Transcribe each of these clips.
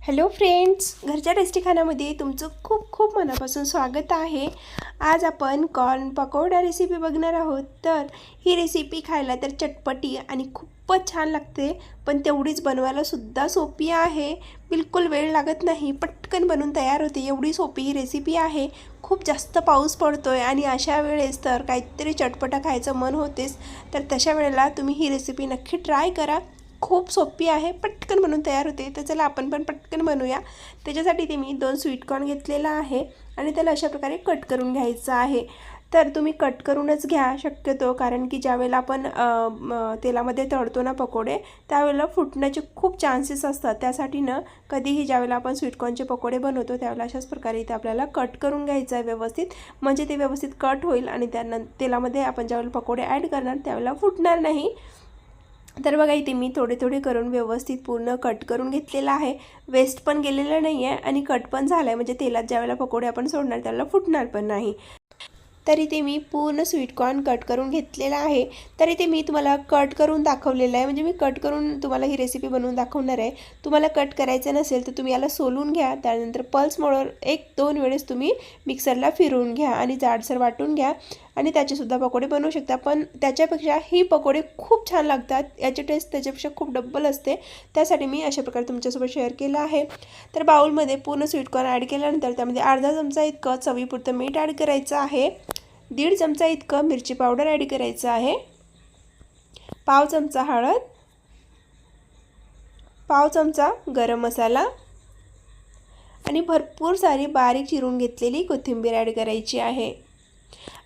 Hello friends, घरच्या tasty खाण्यामध्ये तुमचं खूप खूप मनापासून स्वागत आहे। आज आपण कॉर्न पकोडा रेसिपी बघणार आहोत। तर ही रेसिपी खायला तर चटपटी आणि खूपच छान लागते, पण तेवढीच बनवायला सुद्धा सोपी आहे। बिलकुल वेळ लागत नाही, पटकन बनून तयार होते, एवढी सोपी ही रेसिपी आहे। खूप जास्त पाऊस पडतोय आणि अशा वेळेस तर काहीतरी चटपटा खायचं मन होतेच, तर तशा वेळेला तुम्ही ही रेसिपी नक्की ट्राय करा। खूप सोपी आहे, पटकन बनून तयार होते। तर चला आपण पण पटकन बनवूया। त्याच्यासाठी ते मी 2 स्वीट कॉर्न घेतलेला आहे आणि त्याला अशा प्रकारे कट करून घ्यायचं आहे। तर तुम्ही कट करूनच घ्या शक्यतो, कारण की ज्यावेळेला आपण तेलामध्ये तळतो ना पकोडे, त्यावेळेला फुटण्याचे खूप चान्सेस असतात। त्यासाठी ना कधीही ज्यावेळेला आपण स्वीट कॉर्नचे पकोडे बनवतो त्यावेळेला अशाच प्रकारे इथे आपल्याला कट करून घ्यायचं आहे व्यवस्थित, म्हणजे ते व्यवस्थित कट होईल आणि त्यानंतर तेलामध्ये आपण ज्यावेळेला पकोडे ॲड करणार त्यावेळेला फुटणार नाही। तर बघा इथे मी थोडे थोडे करून व्यवस्थित पूर्ण कट करून घेतलेला आहे। वेस्ट पण गेलेलं नाही आहे आणि कट पण झालं आहे, म्हणजे तेलात ज्यावेळेला पकोडे आपण सोडणार त्याला फुटणार पण नाही। तर इथे मी पूर्ण स्वीट कॉर्न कट करून घेतलेला आहे। तर इथे मी तुम्हाला कट करून दाखवलेलं आहे, म्हणजे मी कट करून तुम्हाला ही रेसिपी बनवून दाखवणार आहे। तुम्हाला कट करायचं नसेल तर तुम्ही याला सोलून घ्या, त्यानंतर पल्स मोडवर 1-2 वेळेस तुम्ही मिक्सरला फिरवून घ्या आणि जाडसर वाटून घ्या आणि त्याचेसुद्धा पकोडे बनवू शकता। पण त्याच्यापेक्षा ही पकोडे खूप छान लागतात, याची टेस्ट त्याच्यापेक्षा खूप डबल असते। त्यासाठी मी अशा प्रकारे तुमच्यासोबत शेअर केलं आहे। तर बाउलमध्ये पूर्ण स्वीट कॉर्न ॲड केल्यानंतर त्यामध्ये अर्धा चमचा इतकं चवीपुरतं मीठ ॲड करायचं आहे, 1.5 चमचा इतकं मिरची पावडर ॲड करायचं आहे, पाव चमचा हळद, पाव चमचा गरम मसाला आणि भरपूर सारी बारीक चिरून घेतलेली कोथिंबीर ॲड करायची आहे।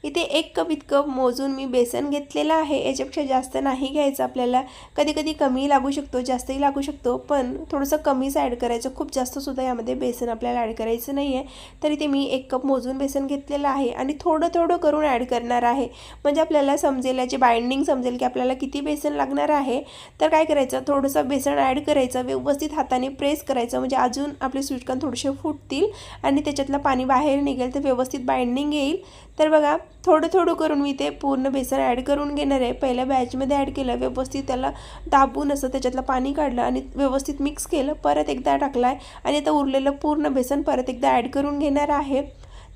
इथे 1 कप इतकं मोजून मी बेसन घेतलेलं आहे, याच्यापेक्षा जास्त नाही घ्यायचं आपल्याला। कधी कधी कमी लागू शकतो, जास्तही लागू शकतो, पण थोडंसं कमीच ॲड करायचं, खूप जास्त सुद्धा यामध्ये बेसन आपल्याला ॲड करायचं नाही आहे। तर इथे मी 1 कप मोजून बेसन घेतलेलं आहे आणि थोडं थोडं करून ॲड करणार आहे, म्हणजे आपल्याला समजेल, याची बाइंडिंग समजेल की आपल्याला किती बेसन लागणार आहे। तर काय करायचं, थोडंसं बेसन ॲड करायचं, व्यवस्थित हाताने प्रेस करायचं, म्हणजे अजून आपले स्वीट कॉर्न थोडेसे फुटतील आणि त्याच्यातलं पाणी बाहेर निघेल, तर व्यवस्थित बाइंडिंग येईल। तर बघा थोडं थोडं करून मी ते पूर्ण बेसन ॲड करून घेणार आहे। पहिल्या बॅचमध्ये ॲड केलं, व्यवस्थित त्याला दाबून असं त्याच्यातलं पाणी काढलं आणि व्यवस्थित मिक्स केलं, परत एकदा टाकलं आहे आणि आता उरलेलं पूर्ण बेसन परत एकदा ॲड करून घेणार आहे।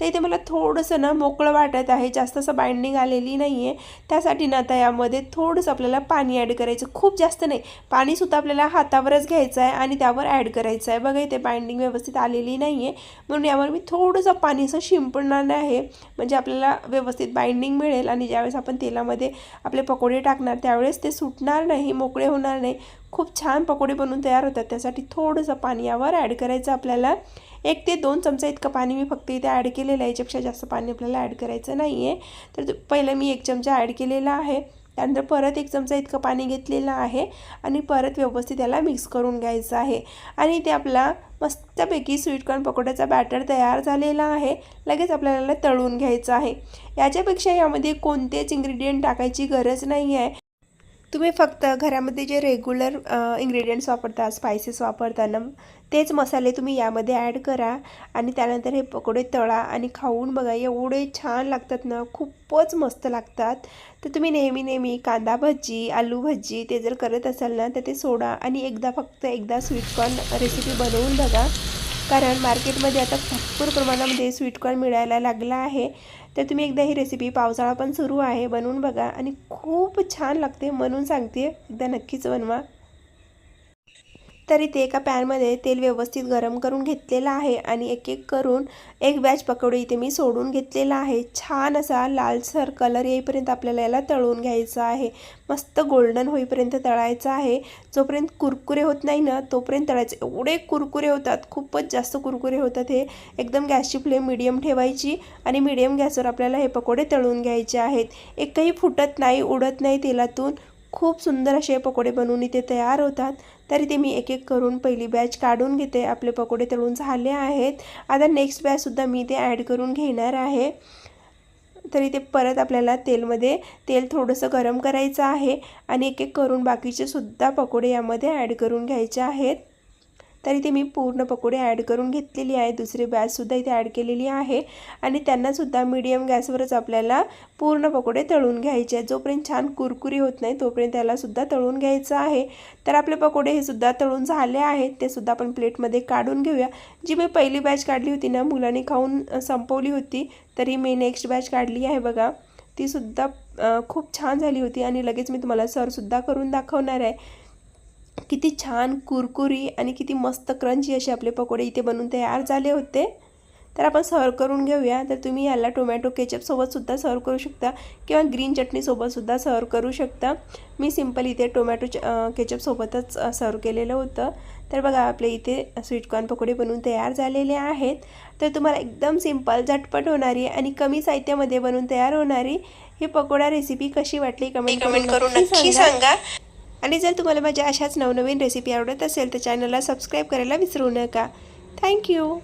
तर इथे मला थोडंसं ना मोकळं वाटत आहे, जास्त असं बाइंडिंग आलेली नाही आहे। त्यासाठी ना आता यामध्ये थोडंसं आपल्याला पाणी ॲड करायचं, खूप जास्त नाही, पाणीसुद्धा आपल्याला हातावरच घ्यायचं आहे आणि त्यावर ॲड करायचं आहे। बघा इथे बाइंडिंग व्यवस्थित आलेली नाही आहे, म्हणून यावर मी थोडंसं पाणी असं शिंपडणार आहे, म्हणजे आपल्याला व्यवस्थित बाइंडिंग मिळेल आणि ज्यावेळेस आपण तेलामध्ये आपले पकोडे टाकणार त्यावेळेस ते सुटणार नाही, मोकळे होणार नाही, खूप छान पकोडे बनवून तयार होतात। त्यासाठी थोडंसं पाणी यावर ॲड करायचं आपल्याला। 1 ते 2 चमचा इतकं पाणी मी फक्त इथे ॲड केलेलं आहे, याच्यापेक्षा जास्त पाणी आपल्याला ॲड करायचं नाही आहे। तर पहिलं मी 1 चमचा ॲड केलेला आहे, त्यानंतर परत 1 चमचा इतकं पाणी घेतलेलं आहे आणि परत व्यवस्थित याला मिक्स करून घ्यायचं आहे। आणि इथे आपला मस्तपैकी स्वीट कॉर्न पकोड्याचा बॅटर तयार झालेला आहे, लगेच आपल्याला तळून घ्यायचं आहे। याच्यापेक्षा यामध्ये कोणतेच इन्ग्रेडियंट टाकायची गरज नाही आहे, तुम्ही फक्त घरामध्ये जे रेग्युलर इन्ग्रेडियंट्स वापरता, स्पायसेस वापरता ना, तेच मसाले तुम्ही यामध्ये ॲड करा आणि त्यानंतर हे पकोडे तळा आणि खाऊन बघा, एवढे छान लागतात ना, खूपच मस्त लागतात। तर तुम्ही नेहमी नेहमी कांदा भजी, आलू भजी ते जर करत असाल ना, तर ते सोडा आणि फक्त एकदा स्वीट कॉर्न रेसिपी बनवून बघा, कारण मार्केटमध्ये आता भरपूर प्रमाणामध्ये स्वीट कॉर्न मिळायला लागला आहे। तर तुम्ही एकदा ही रेसिपी, पावसाळा पण सुरू आहे, बनवून बघा आणि खूप छान लागते म्हणून सांगते, एकदा नक्कीच बनवा। तर इथे एका पॅनमध्ये तेल व्यवस्थित गरम करून घेतलेलं आहे आणि एक एक करून एक बॅच पकोडे इथे मी सोडून घेतलेला आहे। छान असा लालसर कलर येईपर्यंत आपल्याला याला तळून घ्यायचं आहे, मस्त गोल्डन होईपर्यंत तळायचं आहे। जोपर्यंत कुरकुरे होत नाही ना तोपर्यंत तळायचं, एवढे कुरकुरे होतात, खूपच जास्त कुरकुरे होतात हे। एकदम गॅसची फ्लेम मीडियम ठेवायची आणि मीडियम गॅसवर आपल्याला हे पकोडे तळून घ्यायचे आहेत। एकही फुटत नाही, उडत नाही तेलातून, खूप सुंदर असे पकोडे बनवून इथे तयार होतात। तर इथे मी एक एक करून पहिली बॅच काढून घेते, आपले पकोडे तळून झाले आहेत। आता नेक्स्ट बॅचसुद्धा मी ते ॲड करून घेणार आहे। तर इथे परत आपल्याला तेल थोडंसं गरम करायचं आहे आणि एक एक करून बाकीचे सुद्धा पकोडे यामध्ये ॲड करून घ्यायचे आहेत। तर इथे मी पूर्ण पकोडे ॲड करून घेतलेली आहे. दुसरी बॅचसुद्धा इथे ॲड केलेली आहे आणि त्यांनासुद्धा मीडियम गॅसवरच आपल्याला पूर्ण पकोडे तळून घ्यायचे आहेत. जोपर्यंत छान कुरकुरी होत नाही तोपर्यंत त्यालासुद्धा तळून घ्यायचं आहे. तर आपले पकोडे हे सुद्धा तळून झाले आहेत. ते सुद्धा आपण प्लेटमध्ये काढून घेऊया. जी मी पहिली बॅच काढली होती ना, मुलांनी खाऊन संपवली होती, तरी मी नेक्स्ट बॅच काढली आहे बघा. ती सुद्धा खूप छान झाली होती आणि लगेच मी तुम्हाला सर्वसुद्धा करून दाखवणार आहे. किती छान कुरकुरी आणि किती मस्त क्रंची असे आपले पकोडे इथे बनून तयार झाले होते. तर आपण सर्व करून घेऊया. तर तुम्ही याला टोमॅटो केचपसोबतसुद्धा सर्व करू शकता किंवा ग्रीन चटणीसोबतसुद्धा सर्व करू शकता. मी सिंपल इथे टोमॅटो केचपसोबतच सर्व केलेलं होतं. तर बघा आपले इथे स्वीटकॉर्न पकोडे बनवून तयार झालेले आहेत. तर तुम्हाला एकदम सिंपल झटपट होणारी आणि कमी साहित्यामध्ये बनवून तयार होणारी ही पकोडा रेसिपी कशी वाटली कमेंट करून नक्की सांगा. आणि जर तुम्हाला माझ्या अशाच नवनवीन रेसिपी आवडत असेल तर चॅनलला सबस्क्राईब करायला विसरू नका. थँक्यू.